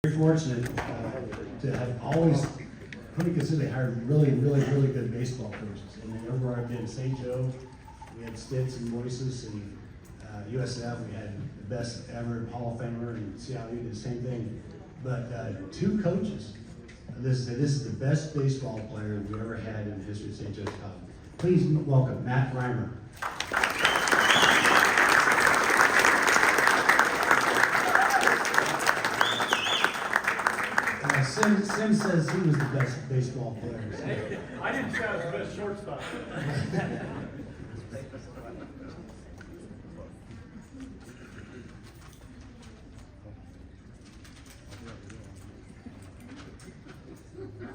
very fortunate to have always, pretty consistently hired really good baseball coaches. And whenever I've been St. Joe, we had Stitz and Moises, and USF, we had the best ever Hall of Famer, and Seattle did the same thing. But two coaches, this is the best baseball player we ever had in the history of St. Joe's College. Please welcome Matt Reimer. Sim says he was the best baseball player. So. I didn't say I was the best shortstop.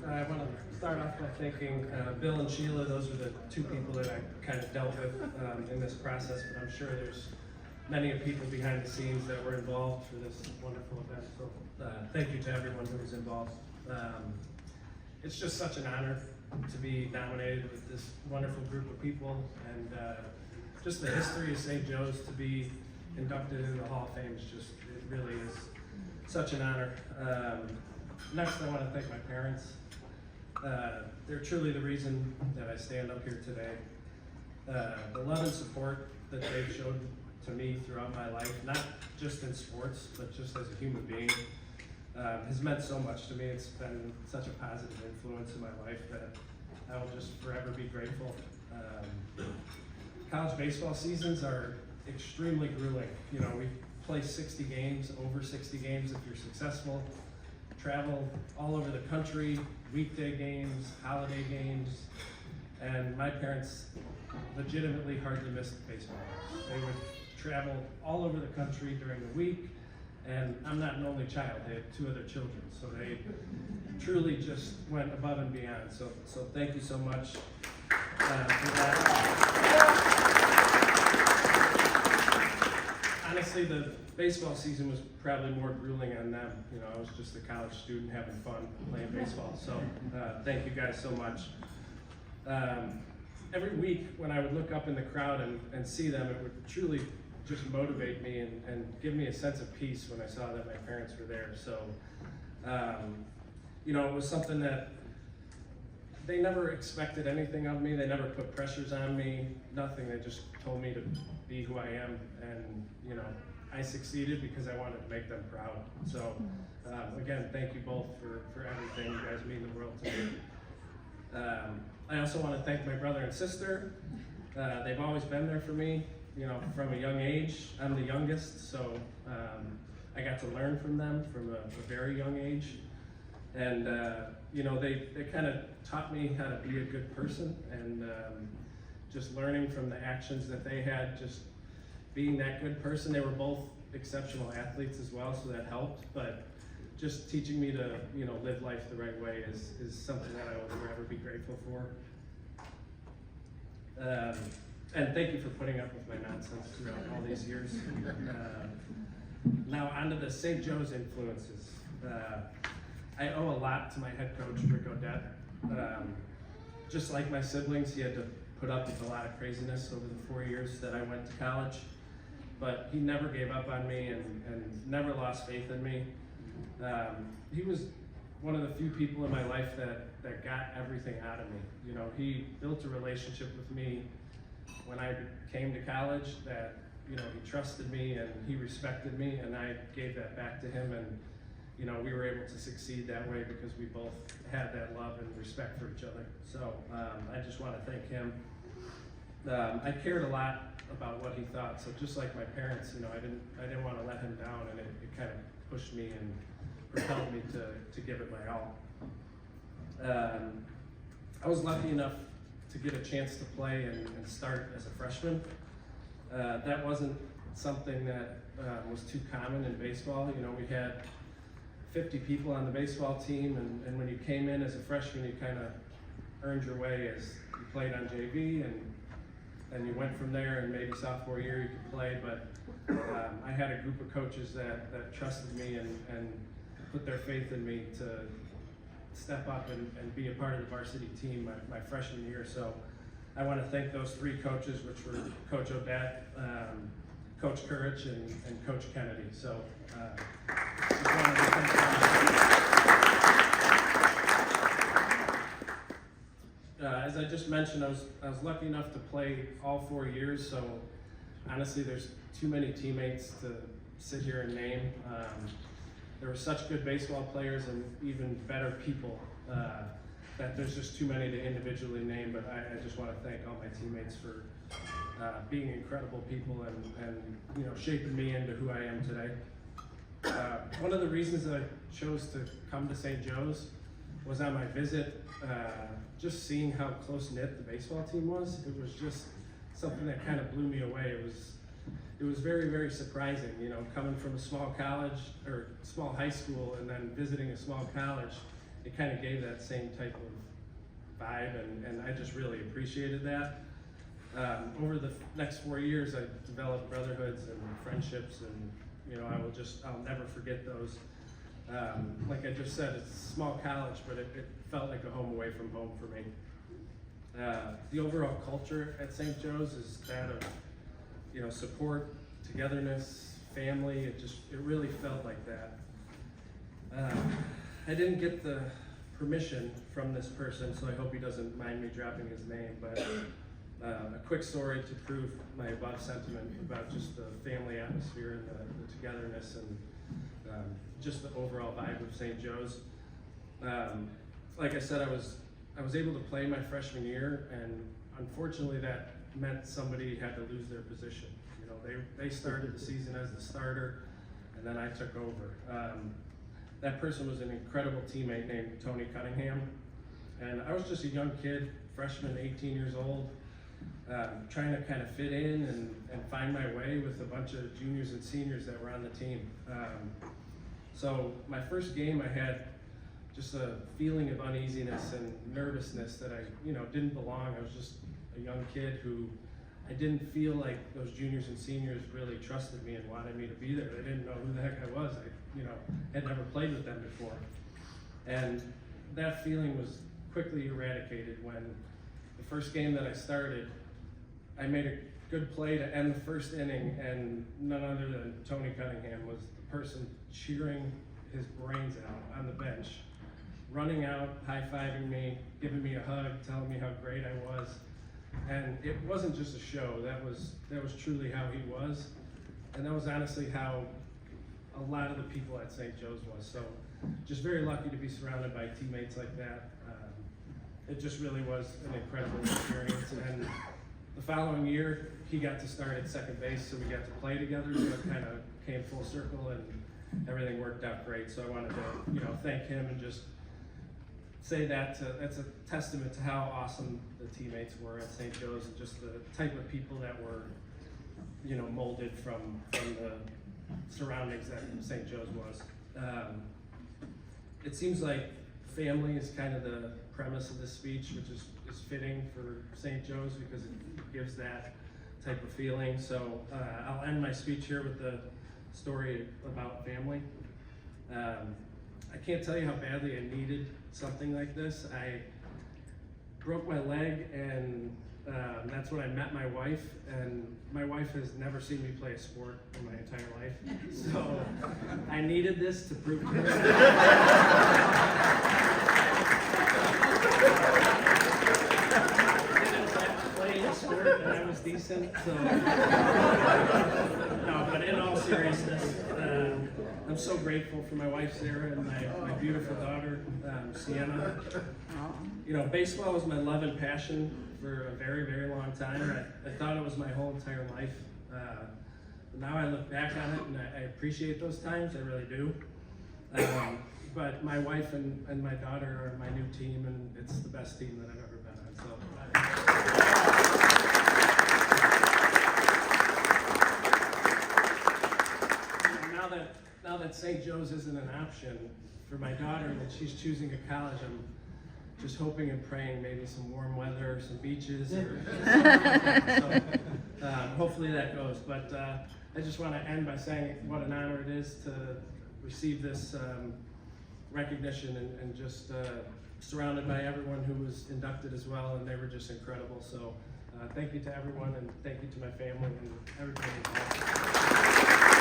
I want to start off by thanking Bill and Sheila. Those are the two people that I kind of dealt with in this process, but I'm sure there's many people behind the scenes that were involved for this wonderful event. So thank you to everyone who was involved. It's just such an honor to be nominated with this wonderful group of people, and just the history of St. Joe's to be inducted into the Hall of Fame is just, it really is such an honor. Next, I want to thank my parents. They're truly the reason that I stand up here today. The love and support that they've showed to me throughout my life, not just in sports, but just as a human being, has meant so much to me. It's been such a positive influence in my life that I will just forever be grateful. College baseball seasons are extremely grueling. You know, we play 60 games, over 60 games if you're successful, travel all over the country, weekday games, holiday games, and my parents legitimately hardly missed baseball. They would travel all over the country during the week, and I'm not an only child. They have two other children, so they truly just went above and beyond. So thank you so much for that. Honestly, the baseball season was probably more grueling on them. You know, I was just a college student having fun playing baseball. So thank you guys so much. Every week when I would look up in the crowd and see them, it would truly just motivate me and give me a sense of peace when I saw that my parents were there. So, you know, it was something that they never expected anything of me. They never put pressures on me, nothing. They just told me to be who I am, and, you know, I succeeded because I wanted to make them proud. So, again, thank you both for everything. You guys mean the world to me. I also want to thank my brother and sister. They've always been there for me, you know, from a young age. I'm the youngest, so I got to learn from them from a very young age. And, you know, they kind of taught me how to be a good person, and just learning from the actions that they had, just being that good person. They were both exceptional athletes as well, so that helped. But just teaching me to, you know, live life the right way is something that I will forever be grateful for. And thank you for putting up with my nonsense throughout all these years. Now onto the St. Joe's influences. I owe a lot to my head coach, Rick Odette. Just like my siblings, he had to put up with a lot of craziness over the 4 years that I went to college. But he never gave up on me and never lost faith in me. He was one of the few people in my life that got everything out of me. You know, he built a relationship with me when I came to college that, you know, he trusted me and he respected me, and I gave that back to him, and, you know, we were able to succeed that way because we both had that love and respect for each other. So I just want to thank him. I cared a lot about what he thought, so just like my parents, you know, I didn't want to let him down, and it kind of pushed me and propelled me to give it my all. I was lucky enough to get a chance to play and start as a freshman. That wasn't something that was too common in baseball. You know, we had 50 people on the baseball team, and when you came in as a freshman, you kind of earned your way as you played on JV, and you went from there, and maybe sophomore year you could play, but I had a group of coaches that trusted me and put their faith in me to step up and be a part of the varsity team my freshman year. So I want to thank those three coaches, which were Coach Odette, Coach Courage and Coach Kennedy. So just wanted to thank them. As I just mentioned, I was lucky enough to play all 4 years, so honestly there's too many teammates to sit here and name. There were such good baseball players and even better people that there's just too many to individually name, but I just want to thank all my teammates for being incredible people and shaping me into who I am today. One of the reasons that I chose to come to St. Joe's was on my visit, just seeing how close-knit the baseball team was. It was just something that kind of blew me away. It was very, very surprising, coming from a small college or small high school and then visiting a small college. It kind of gave that same type of vibe, and I just really appreciated that. Over the next 4 years, I developed brotherhoods and friendships, and I'll never forget those. Like I just said, it's a small college, but it felt like a home away from home for me. The overall culture at St. Joe's is that of support, togetherness, family. It really felt like that. I didn't get the permission from this person, so I hope he doesn't mind me dropping his name, but a quick story to prove my above sentiment about just the family atmosphere and the togetherness and just the overall vibe of St. Joe's. Like I said, I was able to play my freshman year, and unfortunately that meant somebody had to lose their position. They started the season as the starter, and then I took over. That person was an incredible teammate named Tony Cunningham, and I was just a young kid, freshman, 18 years old, trying to kind of fit in and find my way with a bunch of juniors and seniors that were on the team. So my first game, I had just a feeling of uneasiness and nervousness that I didn't belong. I was just a young kid who I didn't feel like those juniors and seniors really trusted me and wanted me to be there. They didn't know who the heck I was. I had never played with them before. And that feeling was quickly eradicated when the first game that I started, I made a good play to end the first inning, and none other than Tony Cunningham was the person cheering his brains out on the bench, running out, high-fiving me, giving me a hug, telling me how great I was. And it wasn't just a show, that was truly how he was. And that was honestly how a lot of the people at St. Joe's was. So just very lucky to be surrounded by teammates like that. It just really was an incredible experience. And the following year, he got to start at second base, so we got to play together, so it kind of came full circle and everything worked out great. So I wanted to thank him and just say that's a testament to how awesome the teammates were at St. Joe's and just the type of people that were molded from the surroundings that St. Joe's was. It seems like family is kind of the premise of this speech, which is fitting for St. Joe's because it gives that type of feeling. So I'll end my speech here with the story about family. I can't tell you how badly I needed something like this. I broke my leg, and that's when I met my wife, and my wife has never seen me play a sport in my entire life. So I needed this to prove to her. I didn't play a sport, and I was decent, so. No, but in all seriousness, I'm so grateful for my wife, Sarah, and my beautiful daughter, Sienna. Baseball was my love and passion for a very, very long time. I thought it was my whole entire life. Now I look back on it and I appreciate those times, I really do. But my wife and my daughter are my new team, and it's the best team that I've ever been on. So now that St. Joe's isn't an option for my daughter and that she's choosing a college, I'm just hoping and praying maybe some warm weather, some beaches, or something like that. So hopefully that goes. But I just want to end by saying what an honor it is to receive this recognition and just surrounded by everyone who was inducted as well, and they were just incredible. So Thank you to everyone, and thank you to my family and everybody involved.